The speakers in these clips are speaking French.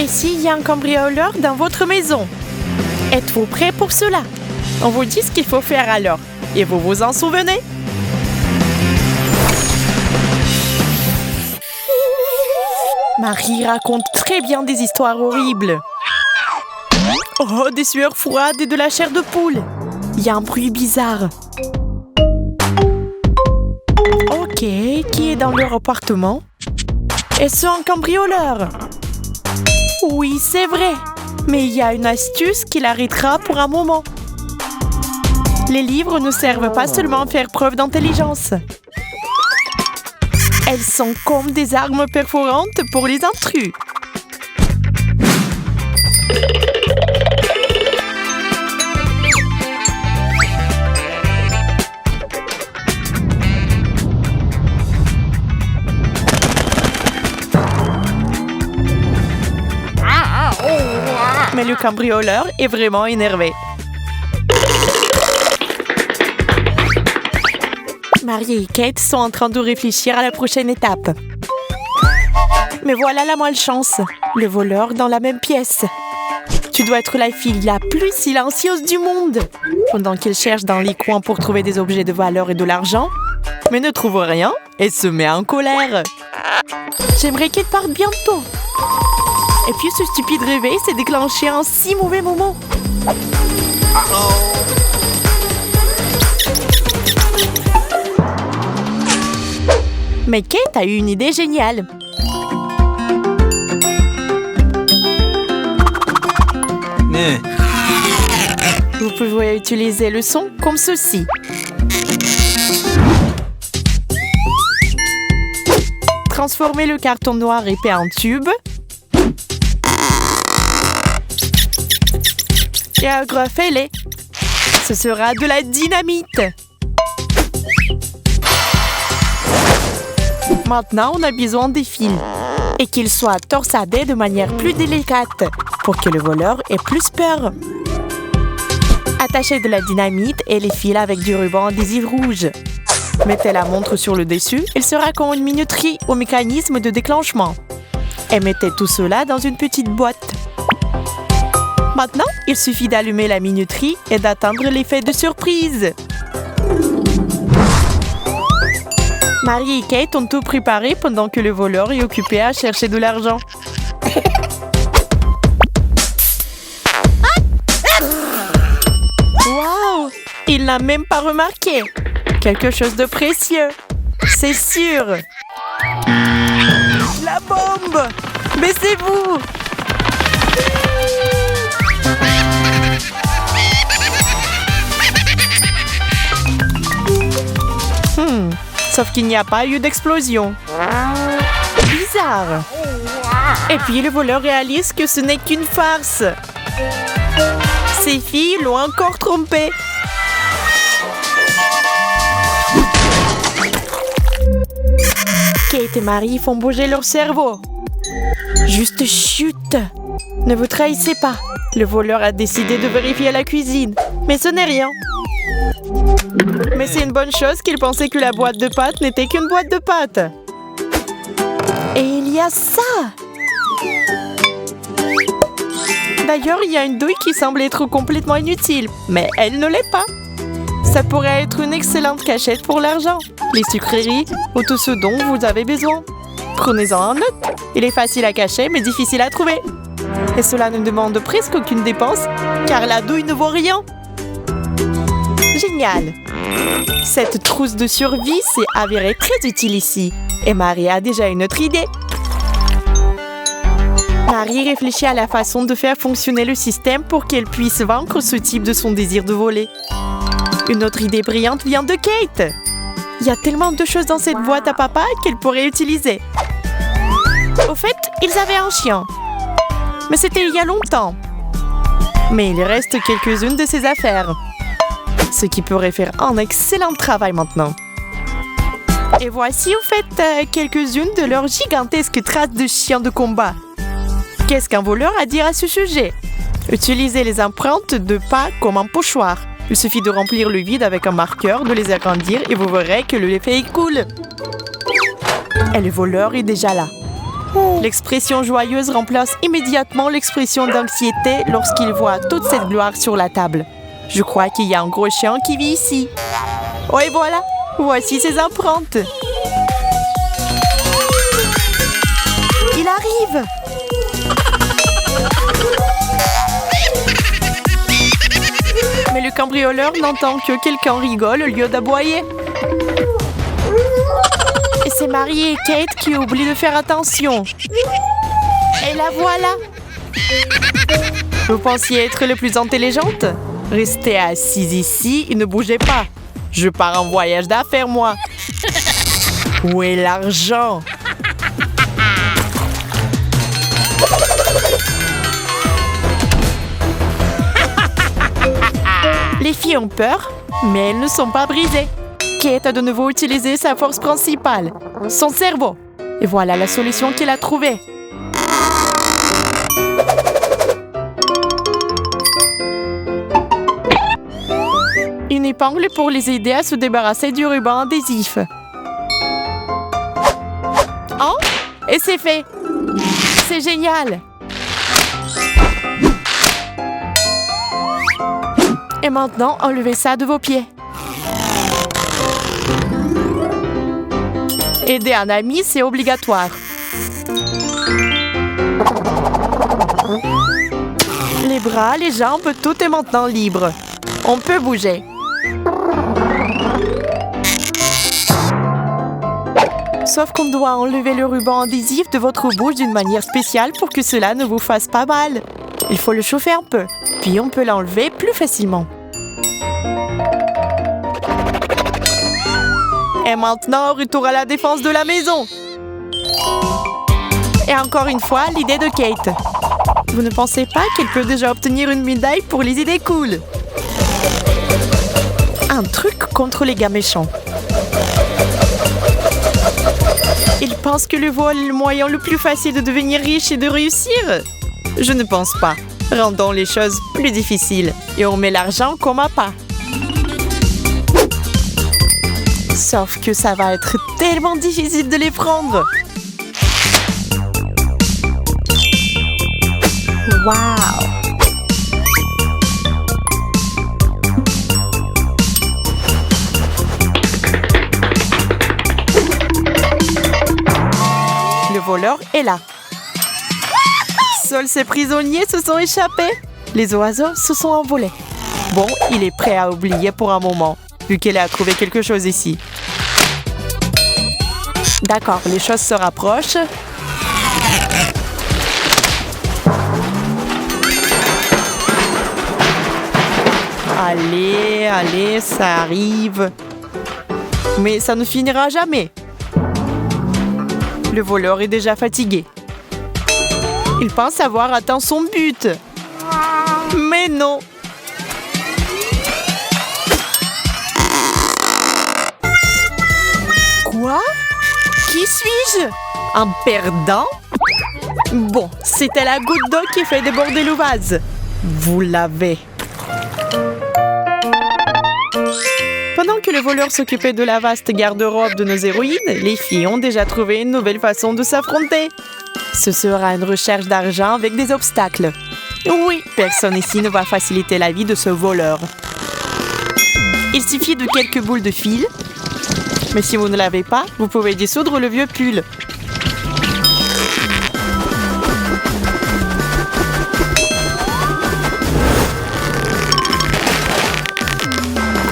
Et s'il y a un cambrioleur dans votre maison? Êtes-vous prêts pour cela? On vous dit ce qu'il faut faire alors. Et vous vous en souvenez? Marie raconte très bien des histoires horribles. Oh, des sueurs froides et de la chair de poule. Il y a un bruit bizarre. Ok, qui est dans leur appartement? Est-ce un cambrioleur? Oui, c'est vrai. Mais il y a une astuce qui l'arrêtera pour un moment. Les livres ne servent pas seulement à faire preuve d'intelligence. Elles sont comme des armes perforantes pour les intrus. Mais le cambrioleur est vraiment énervé. Marie et Kate sont en train de réfléchir à la prochaine étape. Mais voilà la malchance. Le voleur dans la même pièce. Tu dois être la fille la plus silencieuse du monde. Pendant qu'il cherche dans les coins pour trouver des objets de valeur et de l'argent, mais ne trouve rien et se met en colère. J'aimerais qu'il parte bientôt. Et puis ce stupide réveil s'est déclenché en si mauvais moment. Mais Kate a eu une idée géniale. Vous pouvez utiliser le son comme ceci. Transformez le carton noir épais en tube. Et agrafez-les. Ce sera de la dynamite. Maintenant, on a besoin des fils. Et qu'ils soient torsadés de manière plus délicate pour que le voleur ait plus peur. Attachez de la dynamite et les fils avec du ruban adhésif rouge. Mettez la montre sur le dessus. Il sera comme une minuterie au mécanisme de déclenchement. Et mettez tout cela dans une petite boîte. Maintenant, il suffit d'allumer la minuterie et d'attendre l'effet de surprise. Marie et Kate ont tout préparé pendant que le voleur est occupé à chercher de l'argent. Waouh! Il n'a même pas remarqué. Quelque chose de précieux. C'est sûr. La bombe! Baissez-vous! Sauf qu'il n'y a pas eu d'explosion. Bizarre. Et puis le voleur réalise que ce n'est qu'une farce. Ses filles l'ont encore trompé. Kate et Marie font bouger leur cerveau. Juste chut. Ne vous trahissez pas. Le voleur a décidé de vérifier la cuisine. Mais ce n'est rien. Mais c'est une bonne chose qu'il pensait que la boîte de pâtes n'était qu'une boîte de pâtes. Et il y a ça! D'ailleurs, il y a une douille qui semble être complètement inutile, mais elle ne l'est pas. Ça pourrait être une excellente cachette pour l'argent, les sucreries ou tout ce dont vous avez besoin. Prenez-en en note. Il est facile à cacher, mais difficile à trouver. Et cela ne demande presque aucune dépense, car la douille ne vaut rien. Génial! Cette trousse de survie s'est avérée très utile ici. Et Marie a déjà une autre idée. Marie réfléchit à la façon de faire fonctionner le système pour qu'elle puisse vaincre ce type de son désir de voler. Une autre idée brillante vient de Kate. Il y a tellement de choses dans cette boîte à papa qu'elle pourrait utiliser. Au fait, ils avaient un chien. Mais c'était il y a longtemps. Mais il reste quelques-unes de ses affaires. Ce qui pourrait faire un excellent travail maintenant. Et voici au fait quelques-unes de leurs gigantesques traces de chiens de combat. Qu'est-ce qu'un voleur a à dire à ce sujet? Utilisez les empreintes de pas comme un pochoir. Il suffit de remplir le vide avec un marqueur, de les agrandir et vous verrez que l'effet est cool. Et le voleur est déjà là. L'expression joyeuse remplace immédiatement l'expression d'anxiété lorsqu'il voit toute cette gloire sur la table. Je crois qu'il y a un gros chien qui vit ici. Oh et voilà, voici ses empreintes. Il arrive. Mais le cambrioleur n'entend que quelqu'un rigole au lieu d'aboyer. Et c'est Marie et Kate qui oublient de faire attention. Et la voilà. Vous pensiez être le plus intelligente? Restez assise ici et ne bougez pas. Je pars en voyage d'affaires, moi. Où est l'argent? Les filles ont peur, mais elles ne sont pas brisées. Kate a de nouveau utilisé sa force principale, son cerveau. Et voilà la solution qu'elle a trouvée. Une épingle pour les aider à se débarrasser du ruban adhésif. Oh! Et c'est fait! C'est génial! Et maintenant, enlevez ça de vos pieds. Aider un ami, c'est obligatoire. Les bras, les jambes, tout est maintenant libre. On peut bouger. Sauf qu'on doit enlever le ruban adhésif de votre bouche d'une manière spéciale pour que cela ne vous fasse pas mal. Il faut le chauffer un peu, puis on peut l'enlever plus facilement. Et maintenant, retour à la défense de la maison. Et encore une fois, l'idée de Kate. Vous ne pensez pas qu'elle peut déjà obtenir une médaille pour les idées cool? Un truc contre les gars méchants. Ils pensent que le vol est le moyen le plus facile de devenir riche et de réussir? Je ne pense pas. Rendons les choses plus difficiles et on met l'argent comme appât. Sauf que ça va être tellement difficile de les prendre. Waouh! Le voleur est là. Seuls ces prisonniers se sont échappés. Les oiseaux se sont envolés. Bon, il est prêt à oublier pour un moment, vu qu'elle a trouvé quelque chose ici. D'accord, les choses se rapprochent. Allez, allez, ça arrive. Mais ça ne finira jamais. Le voleur est déjà fatigué. Il pense avoir atteint son but. Mais non. Quoi? Qui suis-je? Un perdant? Bon, c'était la goutte d'eau qui fait déborder le vase. Vous l'avez. Pendant que le voleur s'occupait de la vaste garde-robe de nos héroïnes, les filles ont déjà trouvé une nouvelle façon de s'affronter. Ce sera une recherche d'argent avec des obstacles. Oui, personne ici ne va faciliter la vie de ce voleur. Il suffit de quelques boules de fil. Mais si vous ne l'avez pas, vous pouvez dissoudre le vieux pull.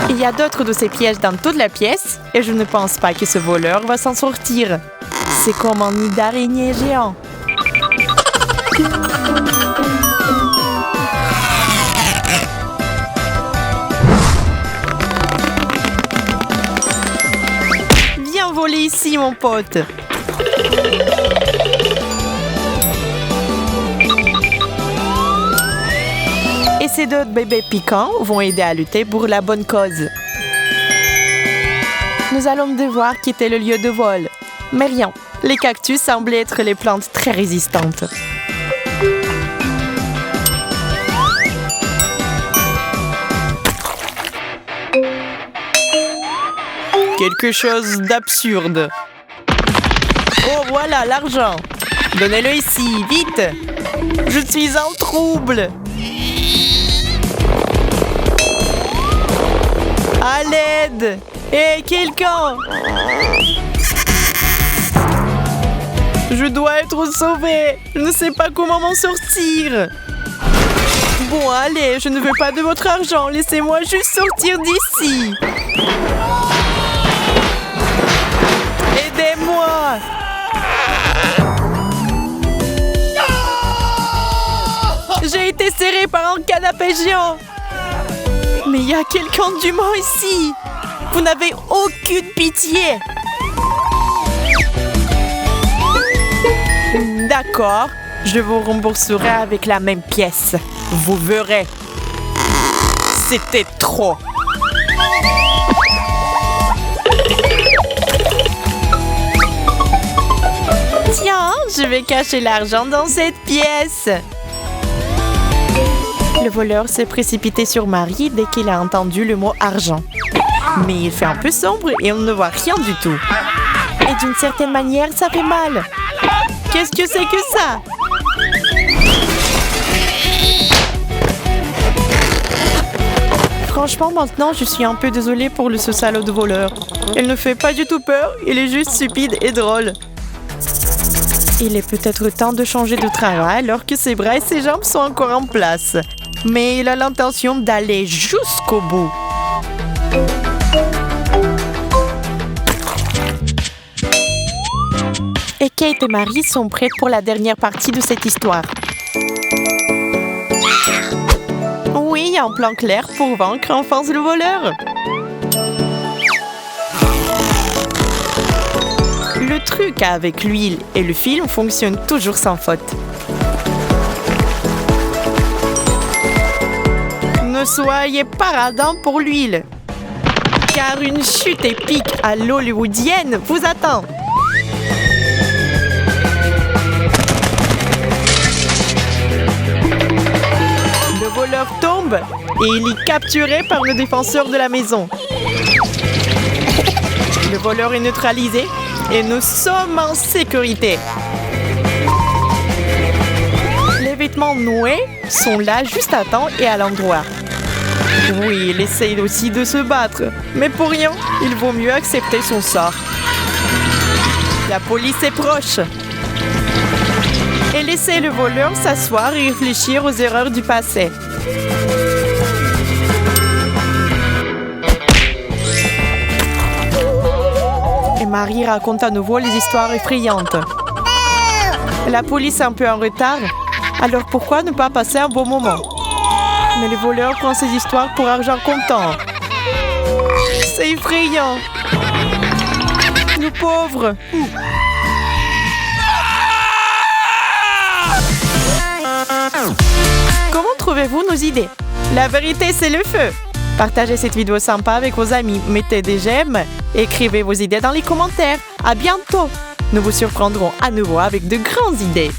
Il y a d'autres de ces pièges dans toute la pièce et je ne pense pas que ce voleur va s'en sortir. C'est comme un nid d'araignée géant. Viens voler ici, mon pote. Et ces deux bébés piquants vont aider à lutter pour la bonne cause. Nous allons devoir quitter le lieu de vol. Mais rien, les cactus semblaient être les plantes très résistantes. Quelque chose d'absurde. Oh, voilà l'argent. Donnez-le ici, vite! Je suis en trouble! À l'aide! Hé, quelqu'un! Je dois être sauvée! Je ne sais pas comment m'en sortir! Bon, allez, je ne veux pas de votre argent. Laissez-moi juste sortir d'ici. Aidez-moi! J'ai été serré par un canapé géant. Mais il y a quelqu'un d'humain ici. Vous n'avez aucune pitié. D'accord, je vous rembourserai avec la même pièce. Vous verrez. C'était trop. Tiens, je vais cacher l'argent dans cette pièce. Le voleur s'est précipité sur Marie dès qu'il a entendu le mot argent. Mais il fait un peu sombre et on ne voit rien du tout. Et d'une certaine manière, ça fait mal. Qu'est-ce que c'est que ça? Franchement, maintenant, je suis un peu désolée pour ce salaud de voleur. Il ne fait pas du tout peur, il est juste stupide et drôle. Il est peut-être temps de changer de travail alors que ses bras et ses jambes sont encore en place. Mais il a l'intention d'aller jusqu'au bout. Et Kate et Marie sont prêtes pour la dernière partie de cette histoire. Oui, il y a un plan clair pour vaincre enfin le voleur. Le truc avec l'huile et le film fonctionne toujours sans faute. Ne soyez pas radin pour l'huile, car une chute épique à l'hollywoodienne vous attend. Le voleur tombe et il est capturé par le défenseur de la maison. Le voleur est neutralisé et nous sommes en sécurité. Les vêtements noués sont là juste à temps et à l'endroit. Oui, il essaye aussi de se battre, mais pour rien, il vaut mieux accepter son sort. La police est proche. Et laissez le voleur s'asseoir et réfléchir aux erreurs du passé. Et Marie raconte à nouveau les histoires effrayantes. La police est un peu en retard, alors pourquoi ne pas passer un bon moment? Mais le voleur prend ses histoires pour argent comptant. C'est effrayant. Le pauvre. Comment trouvez-vous nos idées? La vérité, c'est le feu. Partagez cette vidéo sympa avec vos amis, mettez des j'aime, écrivez vos idées dans les commentaires. À bientôt. Nous vous surprendrons à nouveau avec de grandes idées.